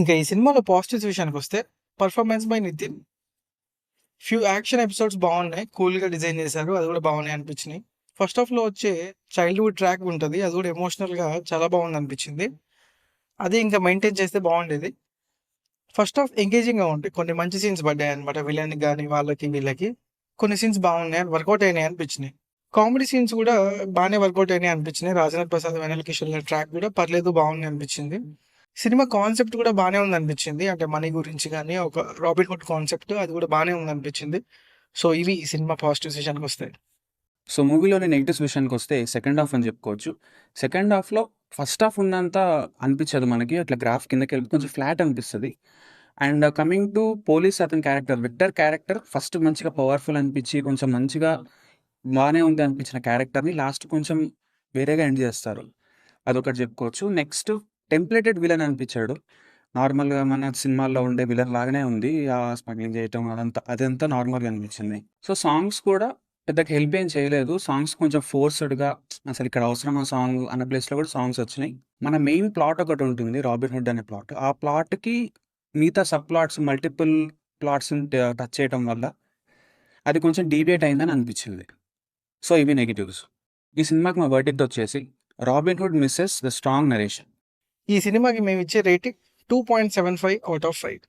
ఇంకా ఈ సినిమాలో పాజిటివ్స్ విషయానికొస్తే performance by Nithin. Few action episodes బాగున్నాయి. కూల్‌గా డిజైన్ చేశారు. అది కూడా బాగున్నాయి అనిపించినాయి. ఫస్ట్ హాఫ్‌లో వచ్చే చైల్డ్‌హుడ్ ట్రాక్ ఉంటది. అది కూడా ఎమోషనల్‌గా చాలా బాగుందనిపించింది. అది ఇంకా మెయింటైన్ చేస్తే బాగుండేది. ఫస్ట్ హాఫ్ ఎంగేజింగ్‌గా ఉంటాయి. కొన్ని మంచి సీన్స్ పడ్డాయన్నమాట. విలన్‌కి గాని, వాళ్ళకి వీళ్ళకి. కొన్ని సీన్స్ బాగున్నాయి. వర్కౌట్ అయినాయి అనిపించినాయి. కామెడీ సీన్స్ కూడా బానే వర్కౌట్ అయినాయి అనిపించినాయి. రాజేంద్ర ప్రసాద్, వెన్నెల కిషోర్ గారి ట్రాక్ కూడా పర్లేదు బాగుంది అనిపించింది. సినిమా కాన్సెప్ట్ కూడా బానే ఉందనిపించింది. అంటే మనీ గురించి గాని, ఒక రాబిన్ హుడ్ కాన్సెప్ట్ అది కూడా బానే ఉందనిపించింది. సో, ఇవి ఈ సినిమా పాజిటివ్స్ విషయానికొస్తాయి. సో మూవీలోని నెగిటివ్స్ విషయానికి వస్తే సెకండ్ హాఫ్ అని చెప్పుకోవచ్చు. సెకండ్ హాఫ్‌లో ఫస్ట్ హాఫ్ ఉన్నంత అనిపించదు మనకి. అట్లా గ్రాఫ్ కిందకెళ్ళి కొంచెం ఫ్లాట్ అనిపిస్తది. అండ్ కమింగ్ టు పోలీస్ అతని క్యారెక్టర్, విక్టర్ క్యారెక్టర్ ఫస్ట్ మంచిగా పవర్‌ఫుల్ అనిపించి, కొంచెం మంచిగా బానే ఉంది అనిపించిన క్యారెక్టర్‌ని లాస్ట్ కొంచెం వేరేగా ఎండ్ చేస్తారు. అదొకటి చెప్పుకోవచ్చు. నెక్స్ట్ టెంప్లేటెడ్ విలన్ అనిపించాడు. నార్మల్‌గా మన సినిమాల్లో ఉండే విలన్ లాగానే ఉంది. స్మగ్లింగ్ చేయటం అదంతా నార్మల్‌గా అనిపించింది. సో సాంగ్స్ కూడా పెద్దగా హెల్ప్ ఏం చేయలేదు. సాంగ్స్ కొంచెం ఫోర్స్‌డ్‌గా అసలు ఇక్కడ అవసరమా సాంగ్ అన్న ప్లేస్‌లో కూడా సాంగ్స్ వచ్చినాయి. మన మెయిన్ ప్లాట్ ఒకటి ఉంటుంది 'రాబిన్ హుడ్' అనే ప్లాట్. ఆ ప్లాట్‌కి మిగతా సబ్ ప్లాట్స్ మల్టిపుల్ ప్లాట్స్‌ని టచ్ చేయటం వల్ల అది కొంచెం డీవియేట్ అయిందని అనిపించింది. సో ఇవి నెగెటివ్స్. ఈ సినిమాకి మా వర్డిక్ట్ వచ్చేసి 'robin hood missus the strong narration'. ఈ సినిమాకి మేమిచ్చే రేటింగ్ 2.75 ఔట్ ఆఫ్ 5.